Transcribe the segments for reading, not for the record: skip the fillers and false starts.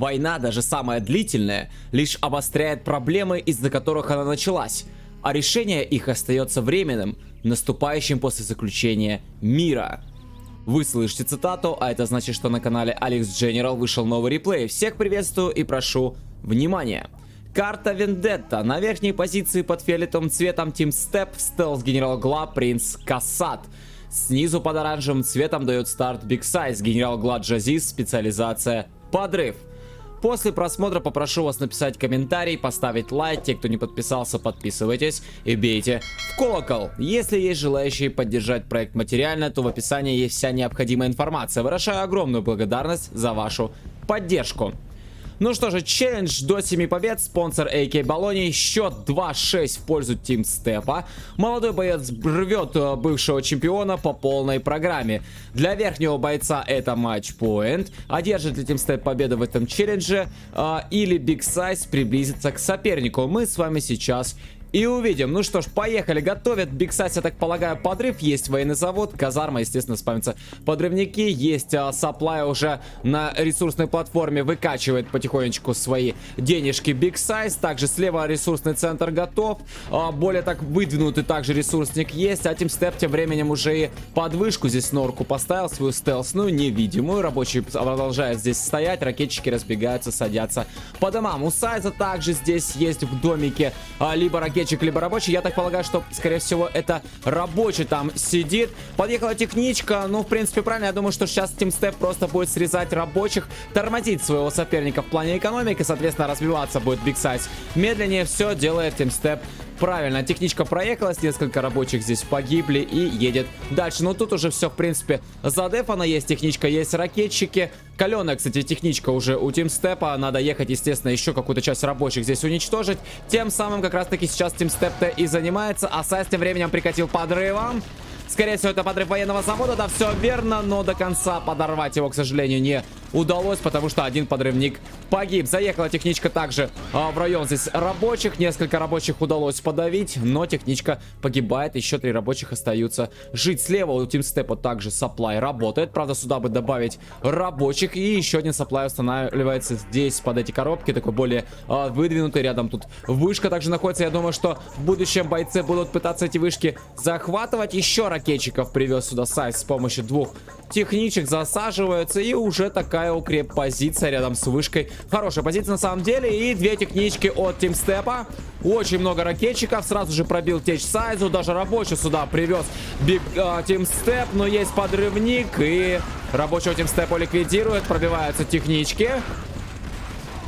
Война, даже самая длительная, лишь обостряет проблемы, из-за которых она началась, а решение их остается временным, наступающим после заключения мира. Вы слышите цитату, а это значит, что на канале Alex General вышел новый реплей. Всех приветствую и прошу внимания. Карта Вендетта. На верхней позиции под фиолетовым цветом Team Step, стелс Генерал Гла, Принц Кассат. Снизу под оранжевым цветом дает старт Big Size, Генерал Гла Джазиз, специализация Подрыв. После просмотра попрошу вас написать комментарий, поставить лайк. Те, кто не подписался, подписывайтесь и бейте в колокол. Если есть желающие поддержать проект материально, то в описании есть вся необходимая информация. Выражаю огромную благодарность за вашу поддержку. Ну что же, челлендж до 7 побед, спонсор AK Болоний, счет 2-6 в пользу Team Step. Молодой боец рвет бывшего чемпиона по полной программе. Для верхнего бойца это матчпоинт. Одержит ли Team Step победу в этом челлендже или Big Size приблизится к сопернику? Мы с вами сейчас и увидим. Ну что ж, поехали. Готовят Big Size, я так полагаю, подрыв. Есть военный завод, казарма, естественно, спамятся подрывники. Есть Supply уже на ресурсной платформе. Выкачивает потихонечку свои денежки Big Size. Также слева ресурсный центр готов. Более так выдвинутый также ресурсник есть. А Team Step тем временем уже и подвышку здесь норку поставил. Свою стелсную, невидимую. Рабочие продолжают здесь стоять. Ракетчики разбегаются, садятся по домам. У Сайза также здесь есть в домике либо ракетчик, либо рабочий. Я так полагаю, что, скорее всего, это рабочий там сидит. Подъехала техничка. Ну, в принципе, правильно. Я думаю, что сейчас Team Step просто будет срезать рабочих, тормозить своего соперника в плане экономики. Соответственно, разбиваться будет Big Size медленнее. Все делает Team Step правильно. Техничка проехалась, несколько рабочих здесь погибли и едет дальше. Но тут уже все, в принципе, задефано. Есть техничка, есть ракетчики. Каленая, кстати, техничка уже у Team Step. Надо ехать, естественно, еще какую-то часть рабочих здесь уничтожить. Тем самым как раз-таки сейчас Team Step-то и занимается. А Сайз тем временем прикатил подрывом. Скорее всего, это подрыв военного завода, да, все верно, но до конца подорвать его, к сожалению, не удалось, потому что один подрывник погиб. Заехала техничка также в район здесь рабочих, несколько рабочих удалось подавить, но техничка погибает, еще 3 рабочих остаются жить. Слева у Team Step также Supply работает, правда, сюда бы добавить рабочих, и еще один Supply устанавливается здесь под эти коробки, такой более выдвинутый, рядом тут вышка также находится. Я думаю, что в будущем бойцы будут пытаться эти вышки захватывать. Еще ракетчиков привез сюда Сайз с помощью 2 техничек, засаживаются, и уже такая укреп-позиция рядом с вышкой. Хорошая позиция на самом деле, и 2 технички от Team Step. Очень много ракетчиков, сразу же пробил течь Сайзу, даже рабочий сюда привез Team Step, но есть подрывник, и рабочего Team Step ликвидирует, пробиваются технички.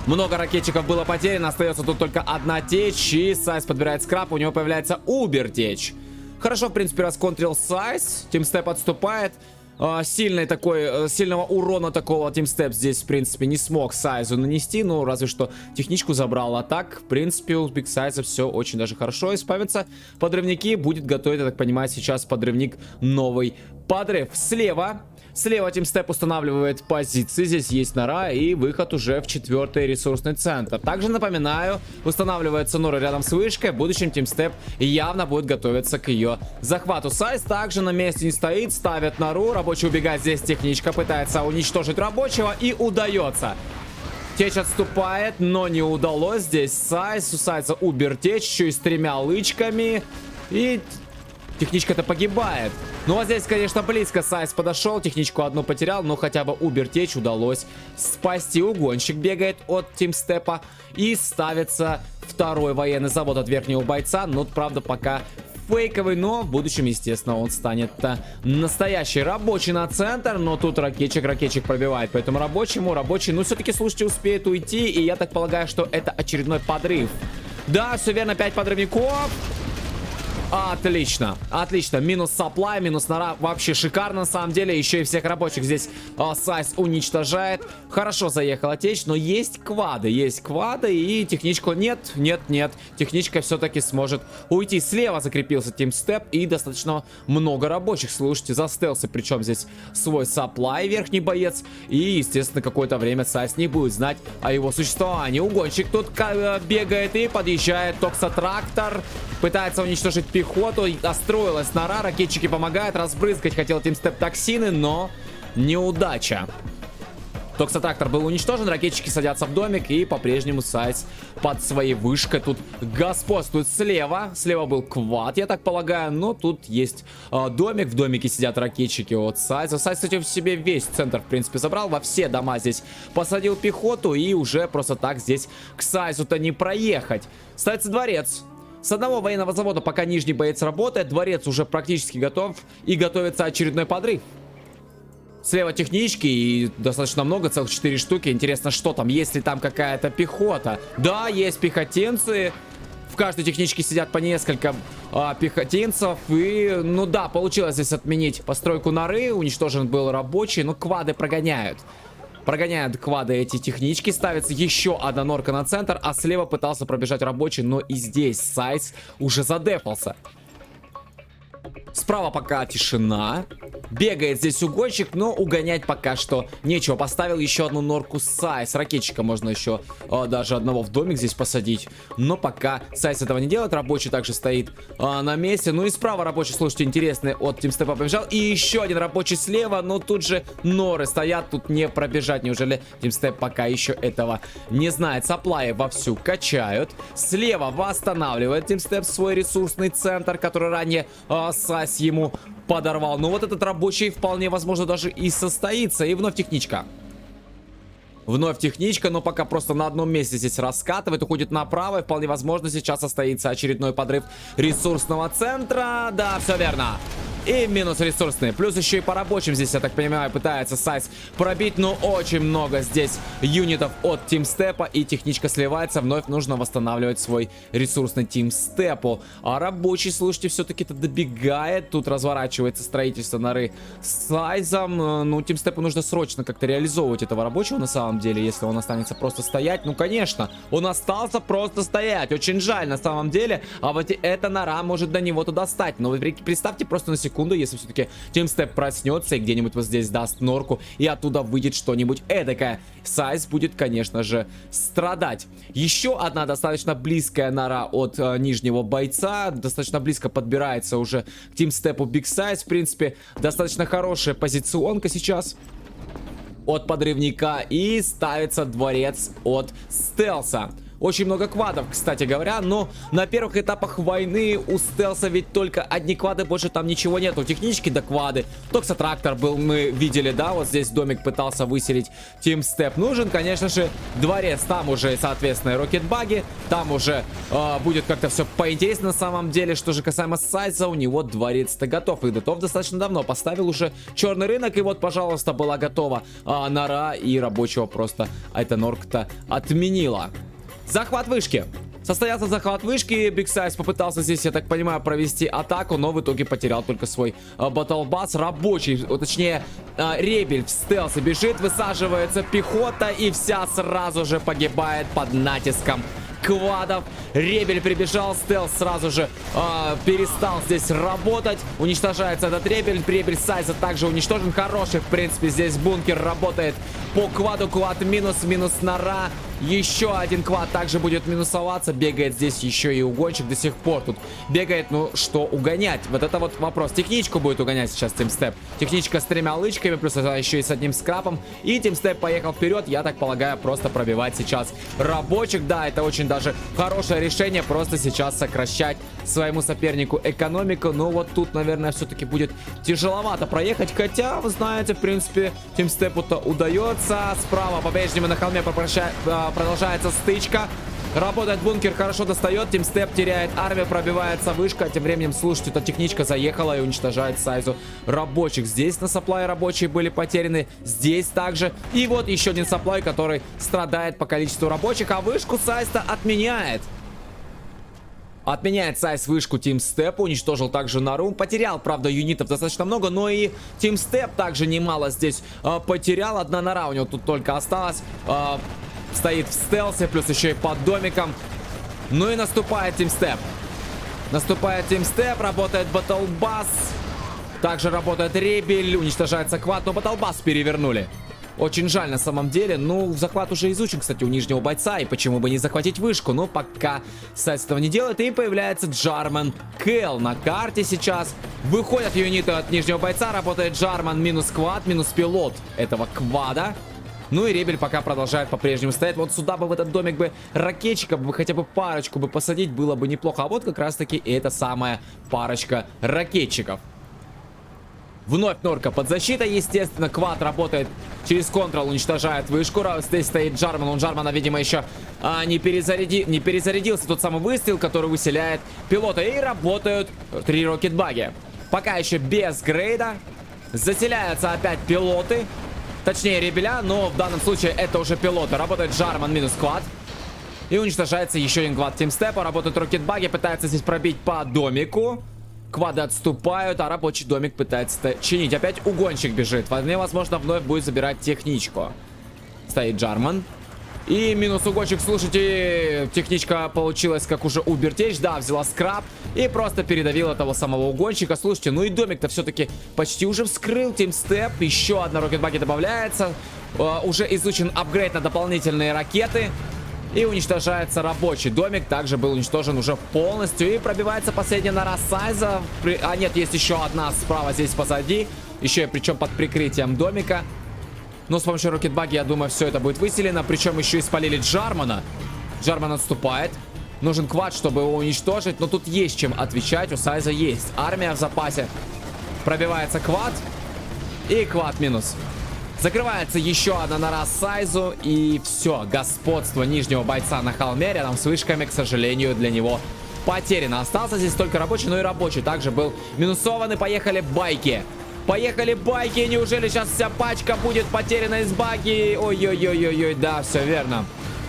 Много ракетчиков было потеряно, остается тут только одна течь, и Сайз подбирает скраб, у него появляется Убер течь. Хорошо, в принципе, расконтрил Сайз. Team Step отступает. Сильного урона такого Team Step здесь, в принципе, не смог Сайзу нанести. Ну, разве что техничку забрал. А так, в принципе, у Big Size все очень даже хорошо. Исправятся подрывники. Будет готовить, я так понимаю, сейчас подрывник новый подрыв. Слева Team Step устанавливает позиции. Здесь есть нора и выход уже в 4-й ресурсный центр. Также напоминаю, устанавливается нора рядом с вышкой. В будущем Team Step явно будет готовиться к ее захвату. Сайз также на месте не стоит, ставит нору. Рабочий убегает, здесь техничка пытается уничтожить рабочего, и удается. Течь отступает, но не удалось. Здесь Сайз, у Сайза Убер течь, еще и с 3 лычками. И техничка-то погибает. Ну а здесь, конечно, близко Сайз подошел, техничку одну потерял, но хотя бы Убер течь удалось спасти. Угонщик бегает от Team Step, и ставится 2-й военный завод от верхнего бойца. Но, правда, пока фейковый, но в будущем, естественно, он станет настоящий. Рабочий на центр, но тут ракетчик пробивает, поэтому рабочий, ну, все-таки, слушайте, успеет уйти, и я так полагаю, что это очередной подрыв. Да, все верно, 5 подрывников. Отлично, отлично. Минус Supply, минус нора. Вообще шикарно, на самом деле. Еще и всех рабочих здесь Сайз уничтожает. Хорошо заехала течь, но есть квады. И техничку нет. Техничка все-таки сможет уйти. Слева закрепился Team Step, и достаточно много рабочих. Слушайте, застелся, причем здесь свой Supply, верхний боец. И, естественно, какое-то время Сайз не будет знать о его существовании. Угонщик тут бегает и подъезжает Токсотрактор. Пытается уничтожить пехоту. Остроилась нора. Ракетчики помогают. Разбрызгать хотел Team Step токсины, но неудача. Токсотрактор был уничтожен, ракетчики садятся в домик, и по-прежнему Сайс под своей вышкой тут господствует слева. Слева был квад, я так полагаю, но тут есть домик, в домике сидят ракетчики от Сайза. Сайз, кстати, в себе весь центр, в принципе, забрал, во все дома здесь посадил пехоту, и уже просто так здесь к Сайзу-то не проехать. Ставится дворец. С одного военного завода пока нижний боец работает, дворец уже практически готов, и готовится очередной подрыв. Слева технички, и достаточно много, целых 4 штуки. Интересно, что там, есть ли там какая-то пехота? Да, есть пехотинцы. В каждой техничке сидят по несколько пехотинцев. И, ну да, получилось здесь отменить постройку норы. Уничтожен был рабочий, но квады прогоняют. Прогоняют квады эти технички. Ставится еще одна норка на центр, а слева пытался пробежать рабочий, но и здесь Сайз уже задефался. Справа пока тишина. Бегает здесь угонщик, но угонять пока что нечего. Поставил еще одну норку Сайз. Ракетчика можно еще даже одного в домик здесь посадить. Но пока Сайз этого не делает. Рабочий также стоит на месте. Ну и справа рабочий, слушайте, интересный, от Тимстепа побежал. И еще один рабочий слева, но тут же норы стоят. Тут не пробежать. Неужели Тимстеп пока еще этого не знает? Саплаи вовсю качают. Слева восстанавливает Тимстеп свой ресурсный центр, который ранее Сайз ему подорвал. Но вот этот рабочий вполне возможно даже и состоится. И вновь техничка. Вновь техничка, но пока просто на одном месте здесь раскатывает, уходит направо. И вполне возможно сейчас состоится очередной подрыв ресурсного центра. Да, все верно. И минус ресурсные. Плюс еще и по рабочим здесь, я так понимаю, пытается Сайз пробить. Но очень много здесь юнитов от Тимстепа. И техничка сливается. Вновь нужно восстанавливать свой ресурсный Тимстепу. А рабочий, слушайте, все-таки-то добегает. Тут разворачивается строительство норы с Сайзом. Ну, Тимстепу нужно срочно как-то реализовывать этого рабочего на самом деле. Если он останется просто стоять. Ну, конечно, он остался просто стоять. Очень жаль на самом деле. А вот эта нора может до него туда стать. Но вы представьте просто на секунду, если все-таки Тимстеп проснется и где-нибудь вот здесь даст норку, и оттуда выйдет что-нибудь эдакое. Сайз будет, конечно же, страдать. Еще одна достаточно близкая нора от нижнего бойца. Достаточно близко подбирается уже к Тимстепу Биг Сайз. В принципе, достаточно хорошая позиционка сейчас от подрывника. И ставится дворец от Стелса. Очень много квадов, кстати говоря, но на первых этапах войны у Стелса ведь только одни квады, больше там ничего нету. Технички да квады. Токсотрактор был, мы видели, да, вот здесь домик пытался выселить Тимстеп. Нужен, конечно же, дворец. Там уже, соответственно, рокетбаги. Там уже будет как-то все поинтереснее на самом деле. Что же касаемо Сайза, у него дворец-то готов. И готов достаточно давно. Поставил уже черный рынок, и вот, пожалуйста, была готова нора, и рабочего просто эта норка-то отменила. Захват вышки. Состоялся захват вышки. Биг Сайз попытался здесь, я так понимаю, провести атаку, но в итоге потерял только свой батлбас. Рабочий, точнее, Ребель в стелсе бежит, высаживается пехота, и вся сразу же погибает под натиском квадов. Ребель прибежал, стелс сразу же перестал здесь работать. Уничтожается этот Ребель. Ребель Сайза также уничтожен. Хороший, в принципе, здесь бункер работает по кваду. Квад минус, минус нора. Еще один квад также будет минусоваться. Бегает здесь еще и угонщик до сих пор. Тут бегает, ну что угонять? Вот это вот вопрос. Техничку будет угонять сейчас Тимстеп. Техничка с 3 лычками, плюс еще и с одним скрапом. И Тимстеп поехал вперед. Я так полагаю, просто пробивать сейчас рабочих. Да, это очень даже хорошее решение. Просто сейчас сокращать своему сопернику экономику. Но вот тут, наверное, все-таки будет тяжеловато проехать. Хотя, вы знаете, в принципе, Тимстепу-то удается. Справа по-прежнему на холме продолжается стычка. Работает бункер, хорошо достает. Тимстеп теряет армию, пробивается вышка. Тем временем, слушайте, эта техничка заехала и уничтожает Сайзу рабочих. Здесь на саплай рабочие были потеряны. Здесь также. И вот еще один саплай, который страдает по количеству рабочих. А вышку Сайз-то отменяет. Отменяет Сайз вышку Тимстепу, уничтожил также нору. Потерял, правда, юнитов достаточно много, но и Тимстеп также немало здесь потерял. Одна нора у него тут только осталась. Стоит в стелсе, плюс еще и под домиком. Ну и наступает Тимстеп. Наступает Тимстеп, работает батлбас. Также работает Ребель, уничтожается квад, но батлбас перевернули. Очень жаль на самом деле. Ну, захват уже изучен, кстати, у нижнего бойца. И почему бы не захватить вышку? Но пока Сайз этого не делает. И появляется Джарман Кэл на карте сейчас. Выходят юниты от нижнего бойца. Работает Джарман минус квад, минус пилот этого квада. Ну и Ребель пока продолжает по-прежнему стоять. Вот сюда бы, в этот домик бы ракетчиков бы хотя бы парочку бы посадить, было бы неплохо. А вот как раз таки эта самая парочка ракетчиков. Вновь Норка под защитой, естественно. Квад работает через контрол, уничтожает вышку. Здесь стоит Джарман. У Джармана, видимо, еще не перезарядился тот самый выстрел, который выселяет пилота. И работают 3 рокетбаги. Пока еще без грейда. Заселяются опять пилоты. Точнее, Ребеля, но в данном случае это уже пилоты. Работает Джарман минус квад. И уничтожается еще один квад тимстепа. Работают рокетбаги, пытаются здесь пробить по домику. Квады отступают, а рабочий домик пытается чинить. Опять угонщик бежит. Вполне возможно, вновь будет забирать техничку. Стоит Джарман. И минус угонщик, слушайте, техничка получилась как уже у Бертеч. Да, взяла скраб и просто передавила того самого угонщика. Слушайте, ну и домик-то все-таки почти уже вскрыл тимстеп. Еще одна рокетбаги добавляется. Уже изучен апгрейд на дополнительные ракеты. И уничтожается рабочий домик. Также был уничтожен уже полностью. И пробивается последняя нора Сайза. А нет, есть еще одна справа здесь позади. Еще и причем под прикрытием домика. Но с помощью рокетбаги, я думаю, все это будет выселено. Причем еще и спалили Джармана. Джарман отступает. Нужен квад, чтобы его уничтожить. Но тут есть чем отвечать. У Сайза есть армия в запасе. Пробивается квад. И квад минус. Закрывается еще одна нора Сайзу. И все, господство нижнего бойца на холме рядом с вышками, к сожалению, для него потеряно. Остался здесь только рабочий, но и рабочий также был минусован. И поехали байки. Поехали байки. Неужели сейчас вся пачка будет потеряна из баги? Ой-ой-ой-ой-ой, да, все верно.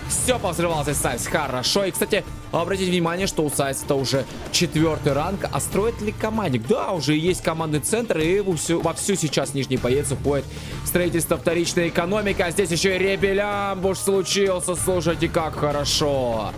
Все повзрывался Сайз, хорошо. И, кстати, обратите внимание, что у Сайза это уже 4-й ранг. А строит ли командник? Да, уже есть командный центр. И вовсю сейчас нижний боец уходит в строительство вторичной экономики. А здесь еще и ребелямбуш случился. Слушайте, как хорошо.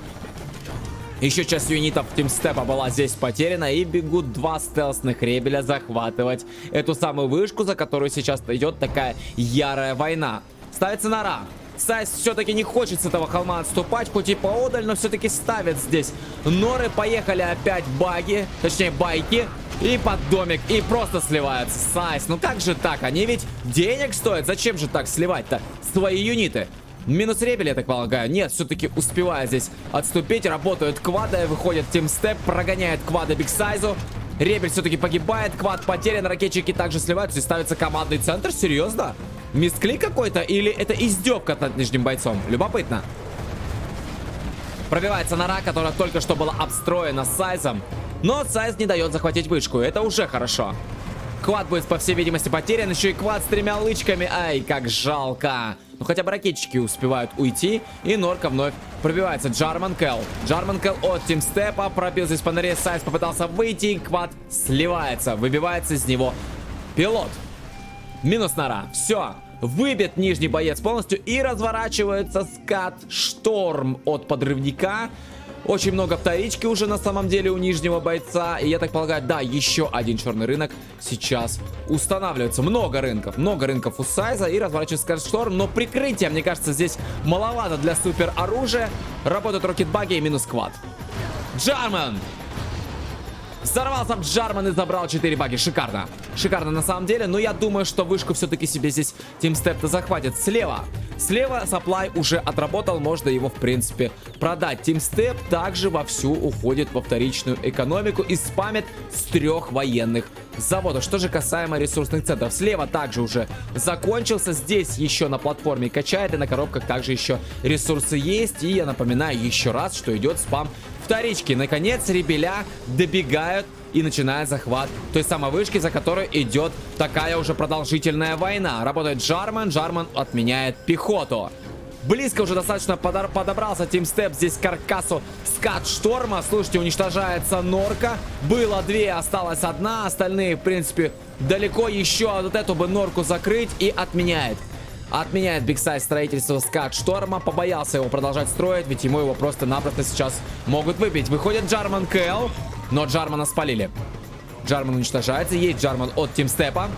Еще часть юнитов тимстепа была здесь потеряна. И бегут 2 стелсных ребеля захватывать эту самую вышку, за которую сейчас идет такая ярая война. Ставится нора. Сайз все-таки не хочет с этого холма отступать, хоть и поодаль, но все-таки ставит здесь норы. Поехали опять баги, точнее байки. И под домик, и просто сливаются. Сайз, ну как же так? Они ведь денег стоят. Зачем же так сливать-то свои юниты? Минус ребель, я так полагаю. Нет, все-таки успевает здесь отступить. Работают квады, выходит тимстеп, прогоняет квады бигсайзу. Ребель все-таки погибает, квад потерян, ракетчики также сливаются и ставится командный центр. Серьезно? Мисклик какой-то или это издевка над нижним бойцом? Любопытно. Пробивается нора, которая только что была обстроена Сайзом. Но Сайз не дает захватить вышку. Это уже хорошо. Квад будет, по всей видимости, потерян. Еще и квад с 3 лычками. Ай, как жалко. Ну, хотя бы ракетчики успевают уйти. И норка вновь пробивается. Джарман Келл. Джарман Келл от тимстепа. Пробил здесь по норе. Сайз попытался выйти. Квад сливается. Выбивается из него пилот. Минус нора. Все. Выбит нижний боец полностью. И разворачивается скат Шторм от подрывника. Очень много вторички уже на самом деле у нижнего бойца. И я так полагаю, да, еще один черный рынок сейчас устанавливается. Много рынков у Сайза. И разворачивается скат Шторм. Но прикрытия, мне кажется, здесь маловато для супер оружия. Работают рокетбаги и минус квад. Джарман! Взорвался Джарман и забрал 4 баги. Шикарно. Шикарно на самом деле. Но я думаю, что вышку все-таки себе здесь тимстеп-то захватит. Слева. Слева сапплай уже отработал. Можно его, в принципе, продать. Тимстеп также вовсю уходит во вторичную экономику и спамит с 3 военных заводов. Что же касаемо ресурсных центров. Слева также уже закончился. Здесь еще на платформе качает. И на коробках также еще ресурсы есть. И я напоминаю еще раз, что идет спам вторички. Наконец, ребеля добегают и начинает захват той самой вышки, за которой идет такая уже продолжительная война. Работает Джарман. Джарман отменяет пехоту. Близко уже достаточно подобрался тимстеп здесь к каркасу скат Шторма. Слушайте, уничтожается норка. Было 2, осталась 1. Остальные, в принципе, далеко. Еще вот эту бы норку закрыть и отменяет. Отменяет бигсайз строительство скат Шторма. Побоялся его продолжать строить, ведь ему его просто-напросто сейчас могут выбить. Выходит Джарман Келл, но Джармана спалили. Джарман уничтожается. Есть Джарман от тимстепа.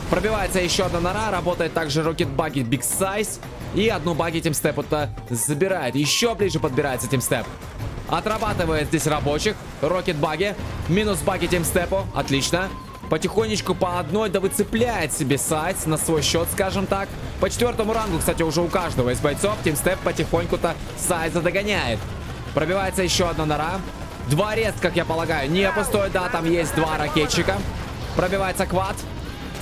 Пробивается еще одна нора. Работает также рокетбаги бигсайз. И одну баги тимстеп-то забирает. Еще ближе подбирается тимстеп. Отрабатывает здесь рабочих. Рокетбаги. Минус баги тимстепу. Отлично. Потихонечку по одной да выцепляет себе Сайс на свой счет, скажем так. По 4-му рангу, кстати, уже у каждого из бойцов Тимстеп потихоньку-то Сайза догоняет. Пробивается еще одна нора. Дворец, как я полагаю, не пустой. Да, там есть два ракетчика. Пробивается квад.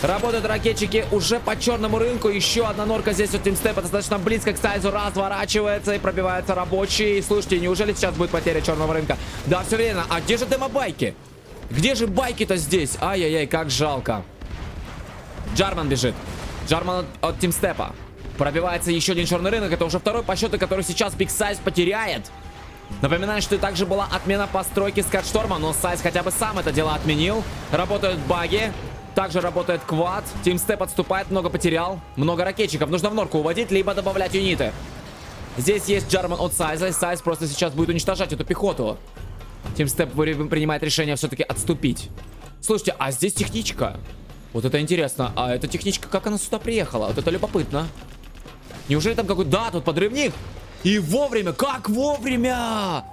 Работают ракетчики уже по черному рынку. Еще одна норка здесь у Тимстепа достаточно близко к Сайзу. Разворачивается и пробивается рабочий. Слушайте, неужели сейчас будет потеря черного рынка? Да, все верно. А где же демобайки? Где же байки-то здесь? Ай-яй-яй, как жалко. Джарман бежит. Джарман от Тимстепа. Пробивается еще один черный рынок. Это уже второй по счету, который сейчас Биг Сайз потеряет. Напоминаю, что также была отмена постройки Скатшторма, но Сайз хотя бы сам это дело отменил. Работают баги. Также работает квад. Тимстеп отступает, много потерял. Много ракетчиков. Нужно в норку уводить, либо добавлять юниты. Здесь есть Джарман от Сайза. Сайз просто сейчас будет уничтожать эту пехоту. Тимстеп принимает решение все-таки отступить. Слушайте, а здесь техничка. Вот это интересно. А эта техничка, как она сюда приехала? Вот это любопытно. Неужели там какой-то... Да, тут подрывник. И вовремя. Как вовремя?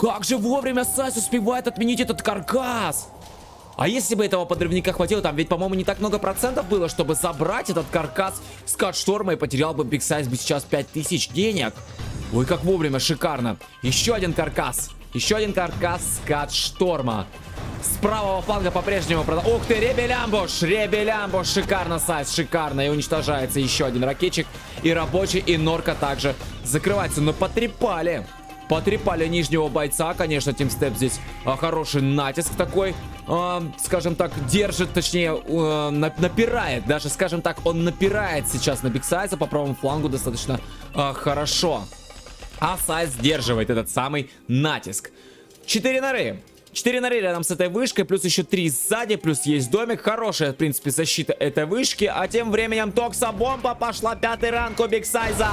Как же вовремя Сайз успевает отменить этот каркас? А если бы этого подрывника хватило, там ведь, по-моему, не так много процентов было, чтобы забрать этот каркас Скатшторма, и потерял бы Биг Сайз бы сейчас 5000 денег. Ой, как вовремя, шикарно. Еще один каркас. Еще один каркас Скатшторма. С правого фланга по-прежнему продал. Ух ты, ребелямбуш! Ребелямбуш! Шикарно, Сайз, шикарно. И уничтожается еще один ракетчик. И рабочий, и норка также закрывается. Но потрепали. Потрепали нижнего бойца. Конечно, Тимстеп здесь хороший натиск такой. Скажем так, держит, точнее, напирает. Даже, скажем так, он напирает сейчас на Биг Сайза по правому флангу достаточно хорошо. А Сайз сдерживает этот самый натиск. 4 норы. 4 норы рядом с этой вышкой, плюс еще 3 сзади, плюс есть домик. Хорошая, в принципе, защита этой вышки. А тем временем Токса-бомба пошла. 5-й ранг у Биг Сайза.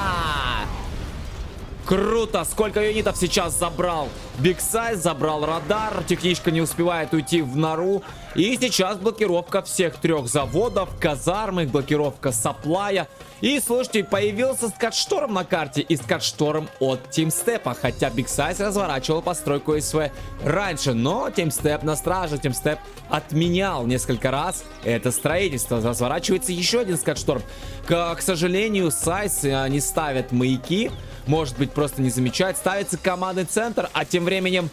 Круто! Сколько юнитов сейчас забрал Биг Сайз, забрал радар. Техничка не успевает уйти в нору. И сейчас блокировка всех 3 заводов, казармы, блокировка саплая. И, слушайте, появился Скатшторм на карте. И Скатшторм от Тимстепа. Хотя Биг Сайз разворачивал постройку СВ раньше. Но Тимстеп на страже. Тимстеп отменял несколько раз это строительство. Разворачивается еще один Скатшторм. К сожалению, Сайз не ставит маяки. Может быть, просто не замечает. Ставится командный центр, а тем временем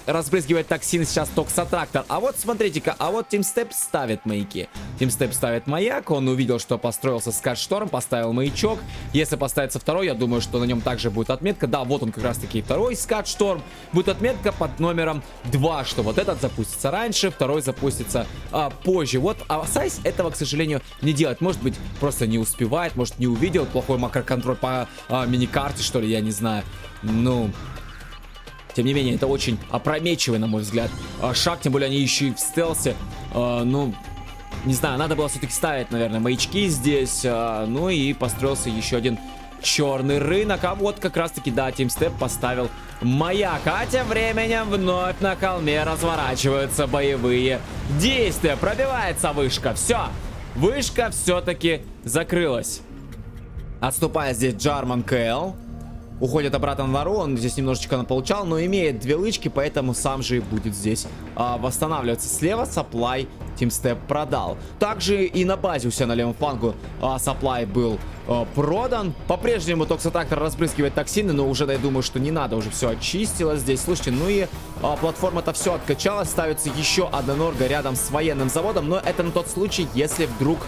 разбрызгивает токсин сейчас Токсатрактор. А вот, смотрите-ка, а вот Тимстеп ставит маяки. Тимстеп ставит маяк, он увидел, что построился Скатшторм, поставил маячок. Если поставится второй, я думаю, что на нем также будет отметка. Да, вот он как раз-таки второй Скатшторм. Будет отметка под номером 2, что вот этот запустится раньше, второй запустится позже. Вот, а Сайз этого, к сожалению, не делает. Может быть, просто не успевает, может, не увидел. Плохой макроконтроль по миникарте, что ли, я не знаю. Ну... Тем не менее, это очень опрометчивый, на мой взгляд, шаг. Тем более, они еще и в стелсе. Ну, не знаю, надо было все-таки ставить, наверное, маячки здесь. Ну и построился еще один черный рынок. А вот как раз-таки, да, Тимстеп поставил маяк. А тем временем вновь на холме разворачиваются боевые действия. Пробивается вышка. Все. Вышка все-таки закрылась. Отступая здесь Джарман КЛ. Уходит обратно на нору, он здесь немножечко получал, но имеет 2 лычки, поэтому сам же и будет здесь восстанавливаться. Слева Саплай Тимстеп продал. Также и на базе у себя на левом флангу Саплай был продан. По-прежнему Токсатрактор разбрызгивает токсины, но уже, я думаю, что не надо, уже все очистилось здесь. Слушайте, ну и платформа-то все откачалась, ставится еще одна норга рядом с военным заводом, но это на тот случай, если вдруг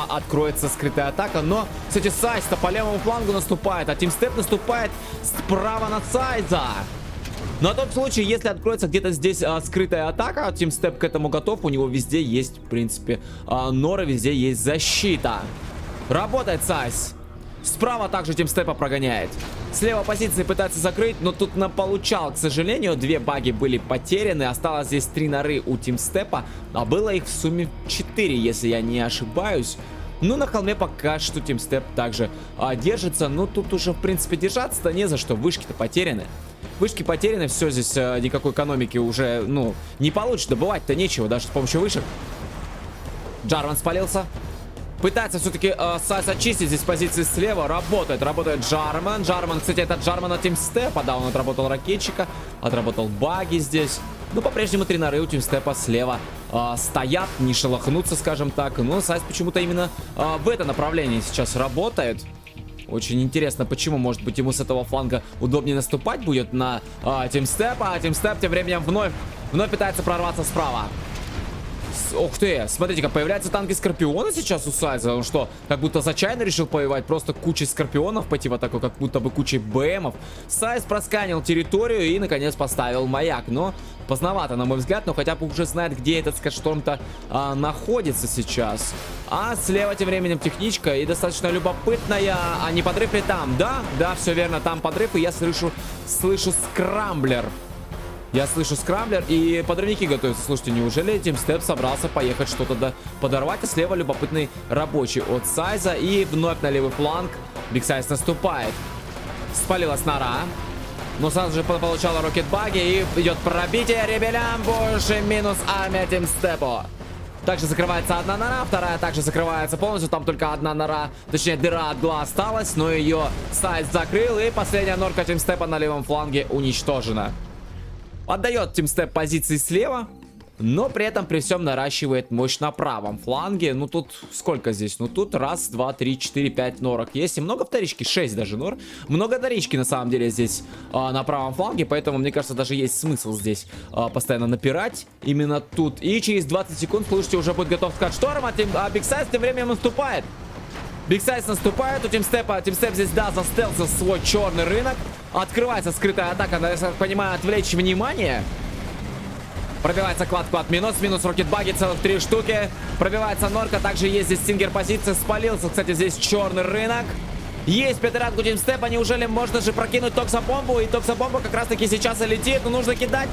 откроется скрытая атака. Но, кстати, Сайз-то по левому флангу наступает, а Тимстеп наступает справа на Сайза. На тот случай, если откроется где-то здесь скрытая атака, Тимстеп к этому готов, у него везде есть, в принципе, норы, везде есть защита. Работает Сайз. Справа также Тимстепа прогоняет. Слева позиции пытается закрыть, но тут получал, к сожалению, 2 баги были потеряны. Осталось здесь 3 норы у Тимстепа, а было их в сумме 4, если я не ошибаюсь. Ну, на холме пока что Тимстеп также держится. Но тут уже, в принципе, держаться-то не за что. Вышки-то потеряны. Вышки потеряны, все, здесь никакой экономики уже, ну, не получится. Добывать-то нечего, даже с помощью вышек. Джарман спалился. Пытается все-таки Сайз очистить здесь позиции слева. Работает Джарман. Джарман, кстати, это Джарман от Тимстепа. Да, он отработал ракетчика, отработал баги здесь. Ну, по-прежнему 3 норы у Тимстепа слева стоят, не шелохнутся, скажем так. Но Сайс почему-то именно в это направлении сейчас работает. Очень интересно, почему, может быть, ему с этого фланга удобнее наступать будет на Тимстеп, а Тимстеп тем временем вновь пытается прорваться справа. Ух ты, смотрите-ка, появляются танки Скорпиона сейчас у Сайза. Он что, как будто зачайно решил повоевать? Просто кучей Скорпионов пойти в атаку, как будто бы кучей БМов. Сайз просканил территорию и, наконец, поставил маяк. Но поздновато, на мой взгляд, но хотя бы уже знает, где этот Скатшторм-то находится сейчас. А слева тем временем техничка и достаточно любопытная. А не подрыв ли там? Да, все верно, там подрыв, и я слышу скрамблер. Я слышу скрамблер, и подрывники готовятся. Слушайте, неужели Тимстеп собрался поехать что-то подорвать? А слева любопытный рабочий от Сайза. И вновь на левый фланг Биг Сайз наступает. Спалилась нора, но сразу же получала рокетбаги. И идет пробитие ребелям. Больше минус армия Тимстепу. Также закрывается одна нора, вторая также закрывается полностью. Там только одна нора, точнее дыра от гла осталась, но ее Сайз закрыл. И последняя норка Тимстепа на левом фланге уничтожена. Отдает Тимстеп позиции слева, но при этом при всем наращивает мощь на правом фланге. Ну тут сколько здесь? Ну тут раз, два, три, четыре, пять норок есть. И много вторички, 6 даже нор. Много вторички на самом деле здесь на правом фланге. Поэтому мне кажется, даже есть смысл здесь постоянно напирать именно тут. И через 20 секунд, слушайте, уже будет готов Скатшторм, а Биг Сайз тем временем наступает. Биг Сайз наступает, у Тимстепа. Тимстеп здесь, да, застелся свой черный рынок. Открывается скрытая атака, надо, я понимаю, отвлечь внимание. Пробивается клад, минус рокетбаги, целых 3 штуки. Пробивается норка, также есть здесь стингер позиция, спалился, кстати, здесь черный рынок. Есть пятирядку Тимстепа, неужели можно же прокинуть токсобомбу? И токсобомба как раз таки сейчас и летит, но нужно кидать,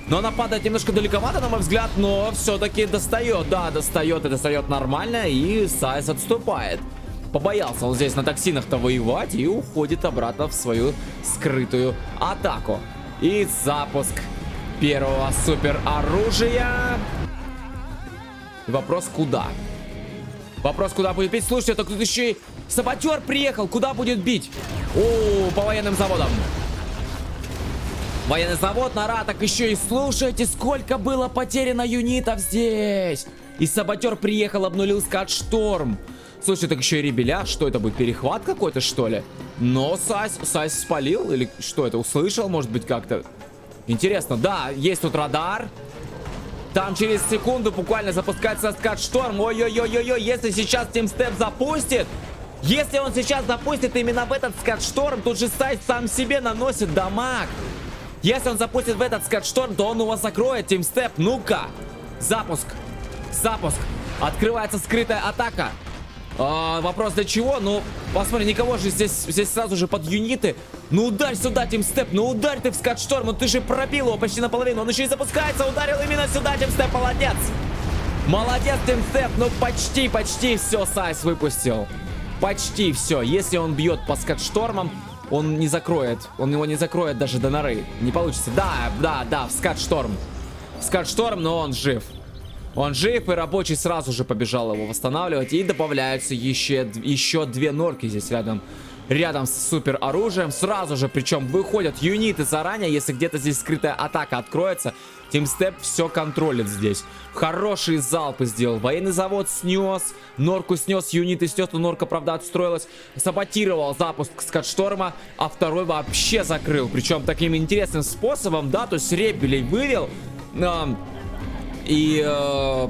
но она падает немножко далековато, на мой взгляд, но все-таки достает. Да, достает и достает нормально, и Сайз отступает. Побоялся он здесь на токсинах-то воевать и уходит обратно в свою скрытую атаку. И запуск первого супер оружия. Вопрос куда? Вопрос куда будет бить? Слушайте, так тут еще и саботер приехал. Куда будет бить? О, по военным заводам. Военный завод, нора, так еще и слушайте, сколько было потеряно юнитов здесь. И саботер приехал, обнулил Скатшторм. Слушайте, так еще и ребеля. Что это будет, перехват какой-то, что ли? Но Сайз спалил? Или что это, услышал, может быть, как-то? Интересно, да, есть тут радар. Там через секунду буквально запускается Скатшторм. Ой-ой-ой-ой-ой, если сейчас Тимстеп запустит. Если он сейчас запустит именно в этот Скатшторм, тут же Сайз сам себе наносит дамаг. Если он запустит в этот Скатшторм, то он его закроет, Тимстеп. Ну-ка. Запуск. Открывается скрытая атака. Вопрос для чего? Ну, посмотри, никого же здесь сразу же под юниты. Ну ударь сюда, Тимстеп, ну ударь ты в Скатшторм. Ну ты же пробил его почти наполовину. Он еще и запускается, ударил именно сюда, Тимстеп, молодец. Молодец, Тимстеп, ну почти все Сайз выпустил. Почти все. Если он бьет по Скатштормам, он не закроет. Он его не закроет даже до норы. Не получится. Да, в Скатшторм. Но он жив. Он жив, и рабочий сразу же побежал его восстанавливать. И добавляются еще 2 норки здесь рядом с супер оружием. Сразу же, причем выходят юниты заранее. Если где-то здесь скрытая атака откроется, Тимстеп все контролит здесь. Хорошие залпы сделал. Военный завод снес. Норку снес, юниты снес. Но норка, правда, отстроилась. Саботировал запуск Скатшторма. А второй вообще закрыл. Причем таким интересным способом, да, то есть ребелей вывел. И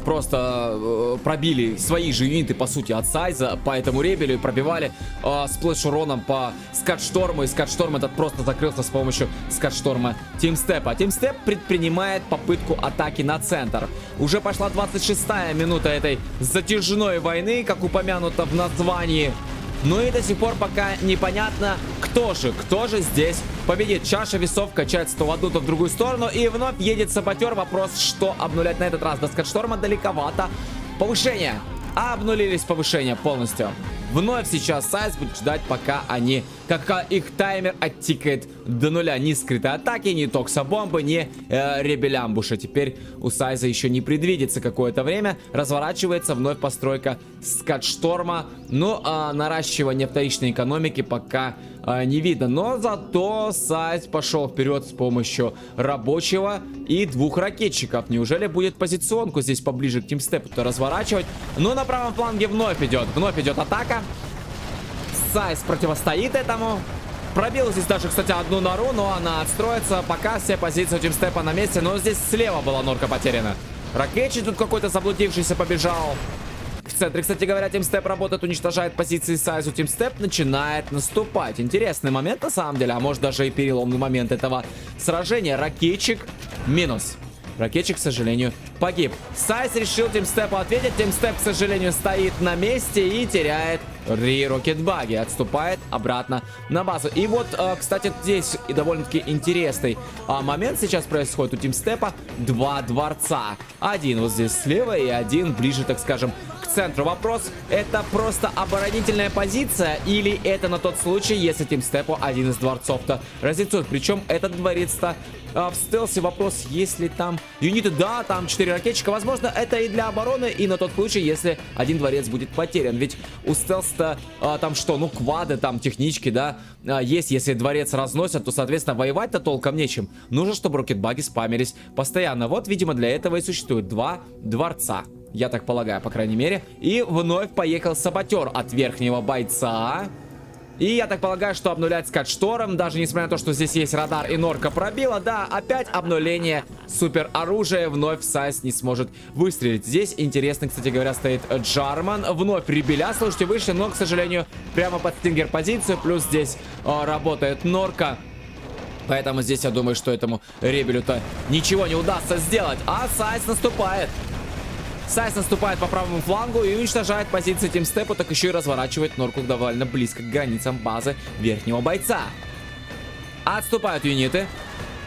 просто пробили свои же юниты, по сути, от Сайза по этому ребелю и пробивали сплэш-уроном по Скатшторму. И Скатшторм этот просто закрылся с помощью Скатшторма Тимстепа. Тимстеп предпринимает попытку атаки на центр. Уже пошла 26-я минута этой затяжной войны, как упомянуто в названии. Ну и до сих пор пока непонятно, кто же здесь победит. Чаша весов качается то в одну, то в другую сторону. И вновь едет саботер. Вопрос, что обнулять на этот раз. До Скатшторма далековато. Повышение. Обнулились повышения полностью. Вновь сейчас Сайз будет ждать, пока они как их таймер оттикает до нуля. Ни скрытой атаки, ни токсобомбы, ни ребелямбуша. Теперь у Сайза еще не предвидится какое-то время. Разворачивается вновь постройка скатшторма. Но наращивание вторичной экономики пока не видно. Но зато Сайз пошел вперед с помощью рабочего и 2 ракетчиков. Неужели будет позиционку здесь поближе к тимстепу-то разворачивать? Но на правом фланге вновь идет атака. Сайз противостоит этому. Пробил здесь даже, кстати, одну нору, но она отстроится. Пока все позиции у тимстепа на месте. Но здесь слева была норка потеряна. Ракетчик тут какой-то заблудившийся побежал. В центре, кстати говоря, тимстеп работает, уничтожает позиции Сайзу. Тимстеп начинает наступать. Интересный момент на самом деле, а может даже и переломный момент этого сражения. Ракетчик минус. Ракетчик, к сожалению, погиб. Сайз решил тимстепу ответить. Тимстеп, к сожалению, стоит на месте и теряет рокетбаги. Отступает обратно на базу. И вот, кстати, здесь и довольно-таки интересный момент сейчас происходит у тимстепа. 2 дворца. Один вот здесь слева и один ближе, так скажем, к центру. Вопрос, это просто оборонительная позиция или это на тот случай, если тимстепу один из дворцов-то разнесут. Причем этот дворец-то в стелсе. Вопрос, если там юниты, да, там 4 ракетчика. Возможно, это и для обороны, и на тот случай, если один дворец будет потерян. Ведь у стелса там что, ну квады, там технички, да, есть. Если дворец разносят, то, соответственно, воевать-то толком нечем. Нужно, чтобы рокетбаги спамились постоянно. Вот, видимо, для этого и существует 2 дворца. Я так полагаю, по крайней мере. И вновь поехал саботер от верхнего бойца. И я так полагаю, что обнулять скатшторм, даже несмотря на то, что здесь есть радар и норка пробила, да, опять обнуление супер оружия, вновь Сайз не сможет выстрелить. Здесь интересно, кстати говоря, стоит Джарман, вновь ребеля, слушайте, вышли, но, к сожалению, прямо под стингер позицию, плюс здесь работает норка. Поэтому здесь я думаю, что этому ребелю-то ничего не удастся сделать, а Сайз наступает. Сайз наступает по правому флангу и уничтожает позиции тимстепа, так еще и разворачивает норку довольно близко к границам базы верхнего бойца. Отступают юниты.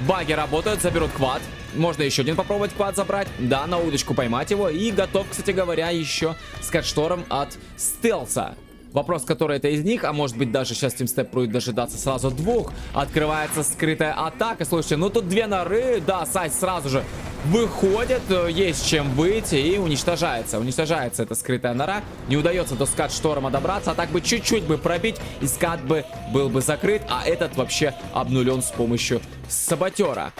Баги работают, заберут квад. Можно еще один попробовать квад забрать. Да, на удочку поймать его. И готов, кстати говоря, еще скатшторм от стелса. Вопрос, который это из них, а может быть даже сейчас тимстеп будет дожидаться сразу 2. Открывается скрытая атака. Слушайте, ну тут 2 норы. Да, Сайз сразу же выходит, есть чем быть и уничтожается. Уничтожается эта скрытая нора. Не удается до скат-шторма добраться, а так бы чуть-чуть бы пробить, и скат бы был бы закрыт, а этот вообще обнулен с помощью саботера.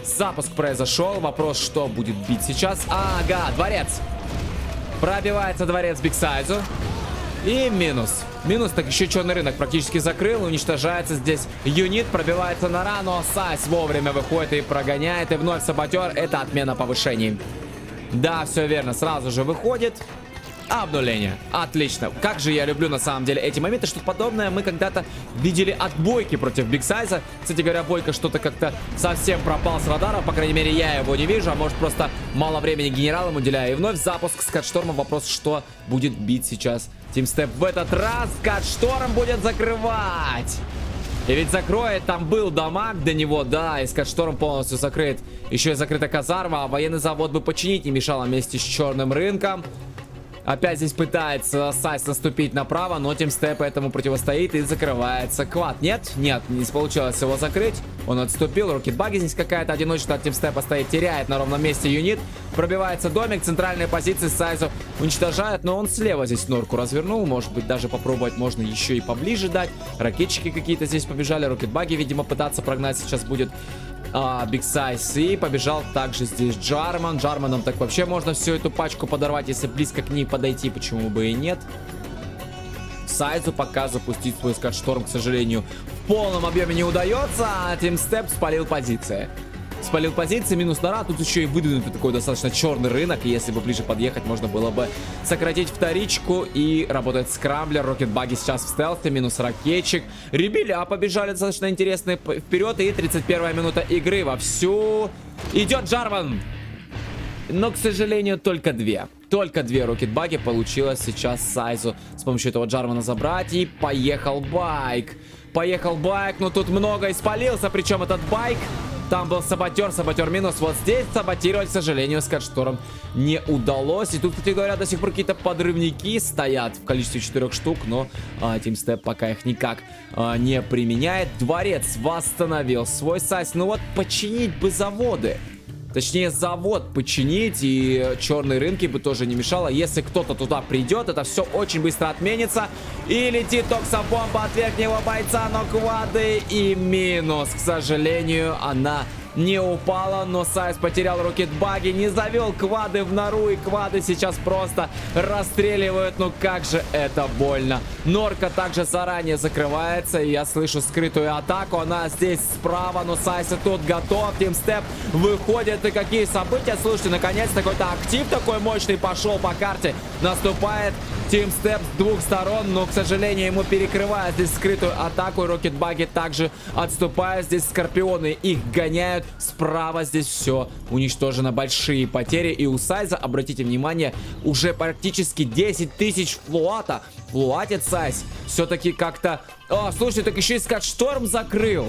Запуск произошел. Вопрос, что будет бить сейчас. Ага, дворец. Пробивается дворец Бигсайзу. И минус. Минус, так еще черный рынок практически закрыл. Уничтожается здесь юнит, пробивается нора, но Сайз вовремя выходит и прогоняет. И вновь саботер. Это отмена повышений. Да, все верно. Сразу же выходит. Обнуление. Отлично. Как же я люблю на самом деле эти моменты. Что-то подобное мы когда-то видели от Бойки против Бигсайза. Кстати говоря, Бойка что-то как-то совсем пропал с радара. По крайней мере, я его не вижу. А может, просто мало времени генералам уделяю. И вновь запуск скатшторма. Вопрос, что будет бить сейчас тимстеп в этот раз. Скатшторм будет закрывать. И ведь закроет, там был дамаг до него, да, и скатшторм полностью закрыт. Еще и закрыта казарма, а военный завод бы починить не мешало вместе с черным рынком. Опять здесь пытается Сайз наступить направо, но тимстеп этому противостоит и закрывается квад. Нет, не получилось его закрыть. Он отступил, рокетбаги здесь какая-то одиночная от тимстепа стоит, теряет на ровном месте юнит. Пробивается домик, центральные позиции Сайзу уничтожает, но он слева здесь норку развернул. Может быть, даже попробовать можно еще и поближе дать. Ракетчики какие-то здесь побежали, рокетбаги, видимо, пытаться прогнать сейчас будет Бигсайз. И побежал также здесь Джарман. Джарманом так вообще можно всю эту пачку подорвать, если близко к ней подойти, почему бы и нет. Сайзу пока запустить свой скатшторм, к сожалению, в полном объеме не удается. А тимстеп спалил позиции. Спалил позиции, минус нора. Тут еще и выдвинутый такой достаточно черный рынок. И если бы ближе подъехать, можно было бы сократить вторичку. И работает скрамблер. Рокетбаги сейчас в стелсе. Минус ракетчик. Ребеля побежали достаточно интересные вперед. И 31-я минута игры вовсю. Идет Джарман. Но, к сожалению, только 2. Только 2 рокетбаги получилось сейчас Сайзу с помощью этого Джармана забрать. И поехал байк. Поехал байк. Но тут много испалился. Причем этот байк Там был саботер, саботер минус. Вот здесь саботировать, к сожалению, с Катшторм не удалось. И тут, кстати говоря, до сих пор какие-то подрывники стоят в количестве 4 штук, но TeamStep пока их никак не применяет. Дворец восстановил свой сайз. Ну вот, починить бы заводы. Точнее, завод починить, и черные рынки бы тоже не мешало. Если кто-то туда придет, это все очень быстро отменится. И летит токсобомба от верхнего бойца, но квады и минус. К сожалению, она не упала, но Сайз потерял рокетбаги, не завел квады в нору, и квады сейчас просто расстреливают. Ну как же это больно. Норка также заранее закрывается, и я слышу скрытую атаку. Она здесь справа, но Сайз тут готов. TeamStep выходит, и какие события. Слушайте, наконец-то какой-то актив такой мощный пошел по карте. Наступает TeamStep с двух сторон, но, к сожалению, ему перекрывают здесь скрытую атаку. Рокетбаги также отступают. Здесь Скорпионы их гоняют. Справа здесь все уничтожено. Большие потери. И у Сайза, обратите внимание, уже практически 10 тысяч флуата. Флуатит Сайз. Все-таки как-то... О, слушай, так еще и Скатшторм закрыл.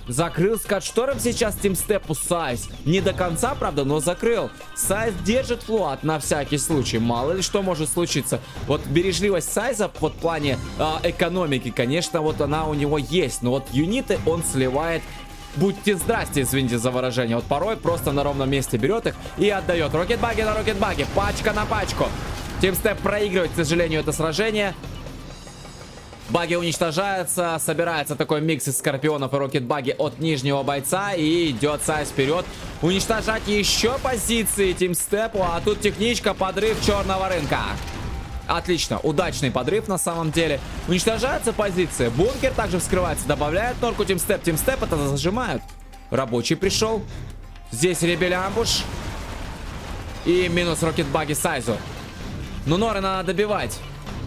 Закрыл Скатшторм сейчас TeamStep Сайз. Не до конца, правда, но закрыл. Сайз держит флуат на всякий случай. Мало ли что может случиться. Вот бережливость Сайза вот в плане экономики, конечно, вот она у него есть. Но вот юниты он сливает. Будьте здрасте, извините за выражение. Вот порой просто на ровном месте берет их и отдает. Рокетбаги на рокетбаги. Пачка на пачку. TeamStep проигрывает, к сожалению, это сражение. Баги уничтожаются, собирается такой микс из Скорпионов и рокетбаги от нижнего бойца, и идет Сайз вперед уничтожать еще позиции TeamStep, а тут техничка, подрыв черного рынка. Отлично, удачный подрыв на самом деле. Уничтожаются позиции, бункер также вскрывается, добавляет норку TeamStep. TeamStep это зажимают. Рабочий пришел. Здесь ребель амбуш. И минус рокетбаги Сайзу. Но норы надо добивать.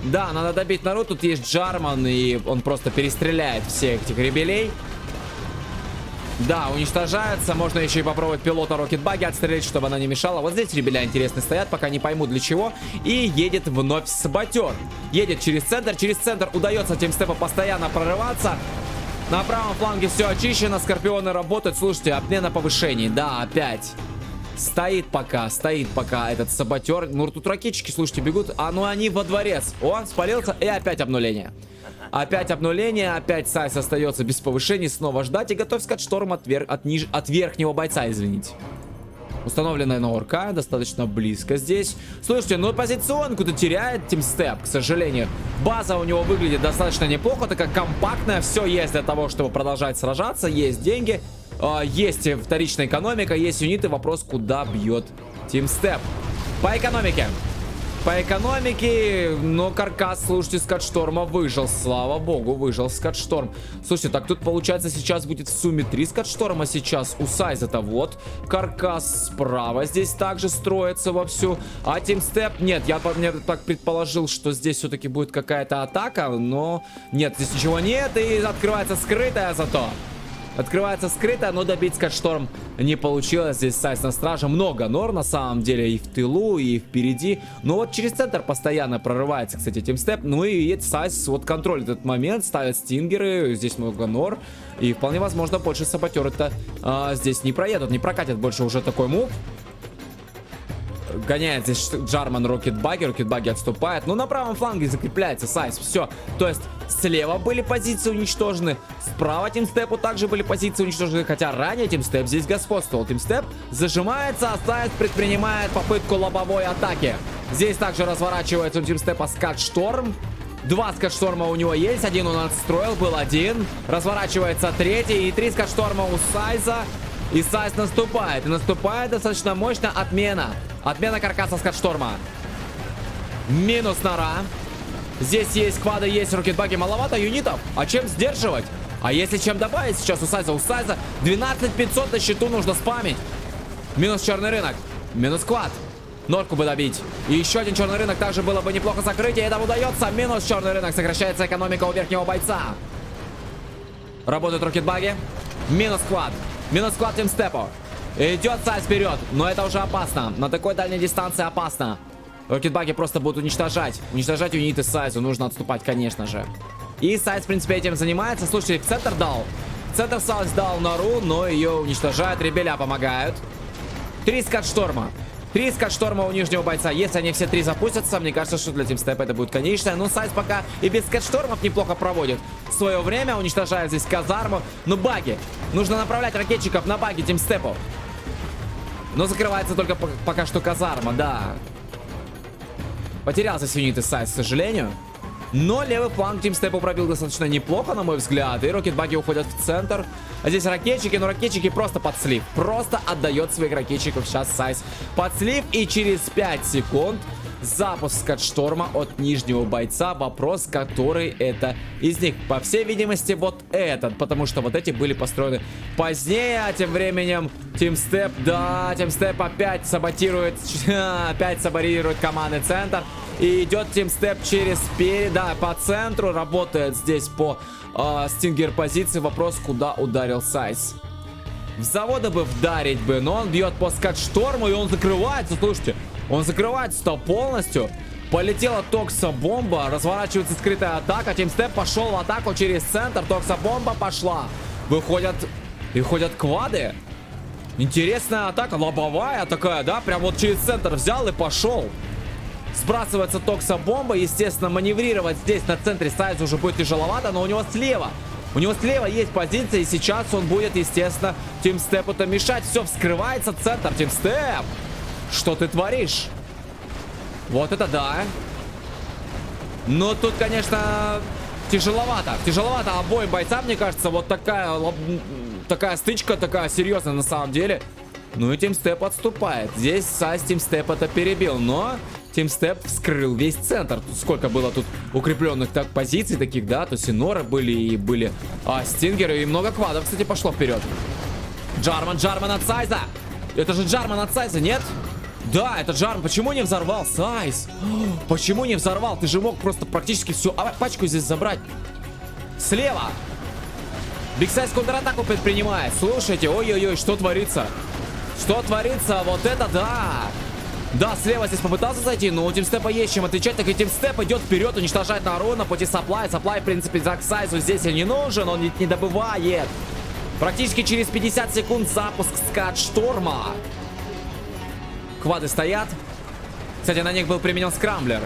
Да, надо добить нору. Тут есть Джарман, и он просто перестреляет всех этих ребелей. Да, уничтожается. Можно еще и попробовать пилота рокетбаги отстрелить, чтобы она не мешала. Вот здесь ребеля интересно стоят, пока не пойму для чего. И едет вновь саботер. Едет через центр. Через центр удается TeamStep постоянно прорываться. На правом фланге все очищено. Скорпионы работают. Слушайте, обмена повышений. Да, опять. Стоит пока этот саботер. Ну, тут ракетчики, слушайте, бегут. А ну они во дворец. О, спалился. И опять обнуление. Опять обнуление. Опять Сайз остается без повышений. Снова ждать. И готовь Скатшторм от верхнего бойца, извините. Установленная норка. Достаточно близко здесь. Слушайте, ну позиционку-то теряет TeamStep, к сожалению. База у него выглядит достаточно неплохо. Такая компактная. Все есть для того, чтобы продолжать сражаться. Есть деньги. Есть вторичная экономика, есть юниты. Вопрос, куда бьет TeamStep. По экономике. По экономике, но каркас, слушайте, Скатшторма выжил. Слава богу, выжил Скатшторм. Слушайте, так тут получается сейчас будет в сумме 3 Скатшторма сейчас. У Сайза-то вот. Каркас справа здесь также строится вовсю. А TeamStep, нет, я так предположил, что здесь все-таки будет какая-то атака. Но нет, здесь ничего нет. И открывается скрытая зато. Открывается скрытая, но добить Скатшторм не получилось. Здесь Сайз на страже. Много нор на самом деле и в тылу, и впереди. Но вот через центр постоянно прорывается, кстати, TeamStep. Ну и Сайз вот контролит этот момент, ставит стингеры. Здесь много нор. И вполне возможно больше саботеры-то здесь не проедут, не прокатят больше уже такой мув. Гоняет здесь Джарман рокетбаги. Рокетбаги отступает. Но на правом фланге закрепляется Сайз. Все. То есть слева были позиции уничтожены. Справа TeamStep также были позиции уничтожены. Хотя ранее TeamStep здесь господствовал. TeamStep зажимается, а Сайз предпринимает попытку лобовой атаки. Здесь также разворачивается у TeamStep Скатшторм. 2 Скатшторма у него есть. Один он отстроил. Был один. Разворачивается третий. И 3 Скатшторма у Сайза. И Сайз наступает. И наступает достаточно мощно. Отмена. Отмена каркаса Скатшторма. Минус нора. Здесь есть квады, есть рокетбаги. Маловато юнитов. А чем сдерживать? А если чем добавить сейчас у Сайза? У Сайза 12500 на счету, нужно спамить. Минус черный рынок. Минус квад. Норку бы добить. И еще один черный рынок. Также было бы неплохо закрытие. Это удается. Минус черный рынок. Сокращается экономика у верхнего бойца. Работают рокетбаги. Минус квад. Минус квад TeamStep. Идет Сайз вперед. Но это уже опасно. На такой дальней дистанции опасно. Рокетбаги просто будут уничтожать. Уничтожать юниты Сайзу. Нужно отступать, конечно же. И Сайз, в принципе, этим занимается. Слушайте, в центр дал. Центр Сайз дал нору, но ее уничтожают. Ребеля помогают. 3 скат-шторма. 3 скат-шторма у нижнего бойца. Если они все 3 запустятся, мне кажется, что для Тимстепа это будет конечное. Но Сайз пока и без скат-штормов неплохо проводит свое время. Уничтожает здесь казарму. Но баги. Нужно направлять ракетчиков на баги Тимстепу. Но закрывается только пока что казарма, да. Потерялся юниты Сайз, к сожалению. Но левый фланг Тимстепу пробил достаточно неплохо, на мой взгляд. И рокетбаги уходят в центр. А здесь ракетчики, но ракетчики просто под слив. Просто отдает своих ракетчиков сейчас Сайз под слив. И через 5 секунд запуск скат-шторма от нижнего бойца. Вопрос, который это из них. По всей видимости, вот этот. Потому что вот эти были построены позднее. А тем временем Тимстеп, да, Тимстеп опять саботирует. Опять саботирует командный центр. И идет Тимстеп через перед, да, по центру. Работает здесь по стингер позиции. Вопрос, куда ударил Сайз. В завода бы вдарить бы, но он бьет по скат-шторму, и он закрывается, слушайте. Он закрывается-то полностью. Полетела токсо-бомба, разворачивается скрытая атака. Тимстеп пошел в атаку через центр. Токсо-бомба пошла. Выходят квады. Интересная атака, лобовая такая, да? Прям вот через центр взял и пошел. Сбрасывается токсо-бомба. Естественно, маневрировать здесь на центре Сайзу уже будет тяжеловато, но у него слева есть позиция, и сейчас он будет, естественно, Тимстепу-то мешать. Все, вскрывается центр. Тимстеп, что ты творишь? Вот это да. Но тут, конечно, тяжеловато. Тяжеловато обоим бойцам, мне кажется. Вот такая стычка, такая серьезная на самом деле. Ну и Тимстеп отступает. Здесь Сайз Тимстепа-то перебил, но Тимстеп вскрыл весь центр. Тут сколько было тут укрепленных так позиций таких, да? То есть и норы были, и были стингеры, и много квадов, кстати, пошло вперед. Джарман от Сайза. Это же Джарман от Сайза, нет? Да, это Джарман. Почему не взорвал Сайз? Почему не взорвал? Ты же мог просто практически всю пачку здесь забрать. Слева. Биг Сайз контратаку предпринимает. Слушайте, ой-ой-ой, что творится? Что творится? Вот это да! Да, слева здесь попытался зайти, но у Тимстепа есть чем отвечать. Так и Тимстеп идет вперед, уничтожает нору на пути Саплай. Саплай, в принципе, за Сайзу здесь и не нужен, он не добывает. Практически через 50 секунд запуск скат-шторма. Квады стоят. Кстати, на них был применен скрамблер.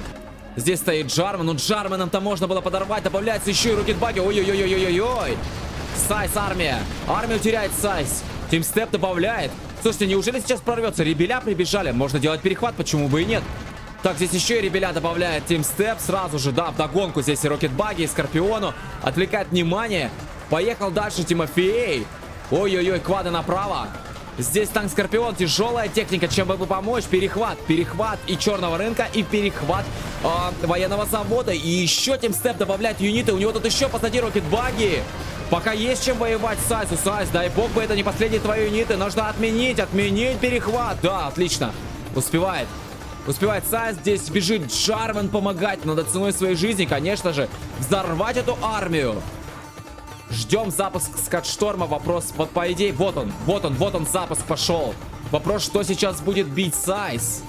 Здесь стоит Джарман. Ну, Джарманом-то можно было подорвать. Добавляется еще и рокетбаги. Ой-ой-ой-ой-ой-ой-ой. Сайз, армия. Армию теряет Сайз. Тимстеп добавляет. Слушайте, неужели сейчас прорвется? Ребеля прибежали. Можно делать перехват, почему бы и нет. Так, здесь еще и ребеля добавляет Тимстеп. Сразу же, да, вдогонку здесь и рокетбаги, и Скорпиону. Отвлекает внимание. Поехал дальше Тимофей. Ой-ой-ой, квады направо. Здесь танк Скорпион, тяжелая техника, чем бы помочь. Перехват и черного рынка, и перехват военного завода. И еще Тимстеп добавляет юниты. У него тут еще позади рокетбаги. Пока есть чем воевать Сайзу. Сайз, дай бог бы это не последние твои юниты. Нужно отменить перехват. Да, отлично. Успевает Сайз. Здесь бежит Джарман помогать. Надо ценой своей жизни, конечно же, взорвать эту армию. Ждем запуск скат-шторма. Вопрос, вот по идее, вот он, запуск пошел. Вопрос, что сейчас будет бить Сайз.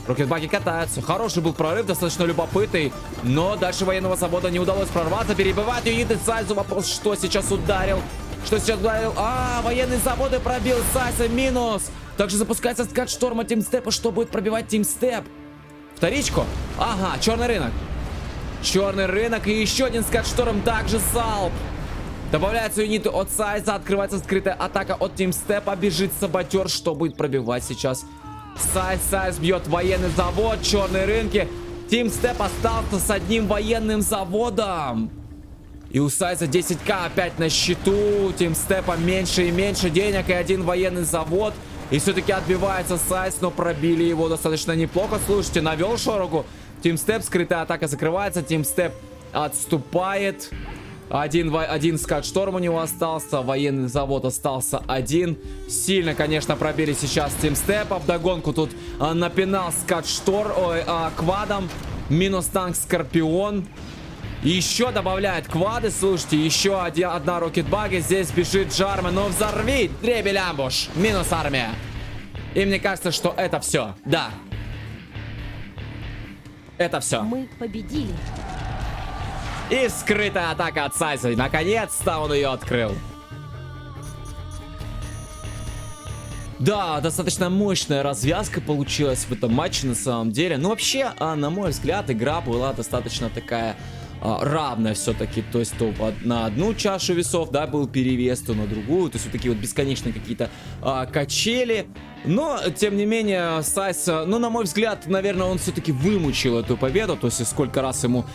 Рокетбаги катаются. Хороший был прорыв, достаточно любопытный. Но дальше военного завода не удалось прорваться. Перебивает юниты Сайзу. Вопрос, что сейчас ударил? Военные заводы пробил Сайза. Минус. Также запускается скат-шторма Тимстепа. Что будет пробивать Тимстеп? Вторичку? Ага, черный рынок. Черный рынок и еще один скат-шторм. Также залп. Добавляются юниты от Сайза. Открывается скрытая атака от Тимстепа. Бежит саботер. Что будет пробивать сейчас? Сайз бьет военный завод. Черные рынки. Тимстеп остался с одним военным заводом. И у Сайза 10к опять на счету. Тимстепа меньше и меньше денег. И один военный завод. И все-таки отбивается Сайз. Но пробили его достаточно неплохо. Слушайте, навел шороху. Тимстеп, скрытая атака закрывается. Тимстеп отступает. Один скат-шторм у него остался. Военный завод остался один. Сильно, конечно, пробили сейчас Тимстепа. Вдогонку тут напинал скат-шторм квадом. Минус танк Скорпион. Еще добавляет квады. Слушайте, еще одна рокетбаги. Здесь бежит Джарман. Ну взорви, дребель амбуш. Минус армия. И мне кажется, что это все. Да. Это все. Мы победили. И скрытая атака от Сайза. Наконец-то он ее открыл. Да, достаточно мощная развязка получилась в этом матче на самом деле. Ну вообще, на мой взгляд, игра была достаточно такая равная все-таки. То есть то на одну чашу весов, да, был перевес, то на другую. То есть вот такие вот бесконечные какие-то качели. Но, тем не менее, Сайс, ну, на мой взгляд, наверное, он все-таки вымучил эту победу. То есть сколько раз ему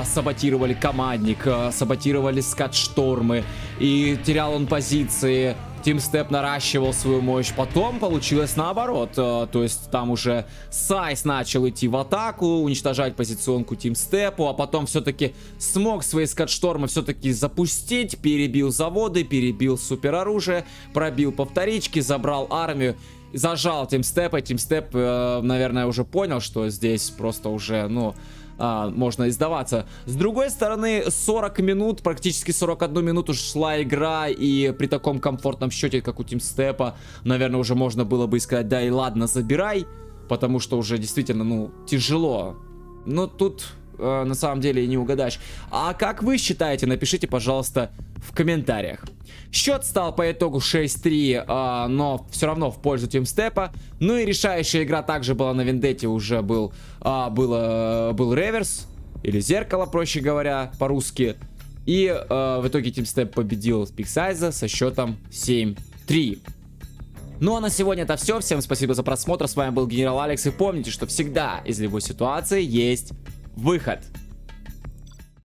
саботировали командник, саботировали скат-штормы, и терял он позиции. Тимстеп наращивал свою мощь, потом получилось наоборот, то есть там уже Сайс начал идти в атаку, уничтожать позиционку Тимстепу, а потом все-таки смог свои скат-штормы все-таки запустить, перебил заводы, перебил супероружие, пробил по вторичке, забрал армию, зажал Тимстепа. Тимстеп, наверное, уже понял, что здесь просто уже, ну... можно издаваться. С другой стороны, 40 минут, практически 41 минуту шла игра, и при таком комфортном счете, как у Тимстепа, наверное, уже можно было бы сказать, да и ладно, забирай, потому что уже действительно, ну, тяжело. Но тут на самом деле и не угадаешь. А как вы считаете, напишите, пожалуйста, в комментариях. Счет стал по итогу 6-3, но все равно в пользу Тимстепа. Ну и решающая игра также была на Вендетте, уже был реверс, или зеркало, проще говоря, по-русски. И в итоге Тимстеп победил Бигсайза со счетом 7-3. Ну а на сегодня это все. Всем спасибо за просмотр. С вами был Генерал Алекс. И помните, что всегда из любой ситуации есть выход.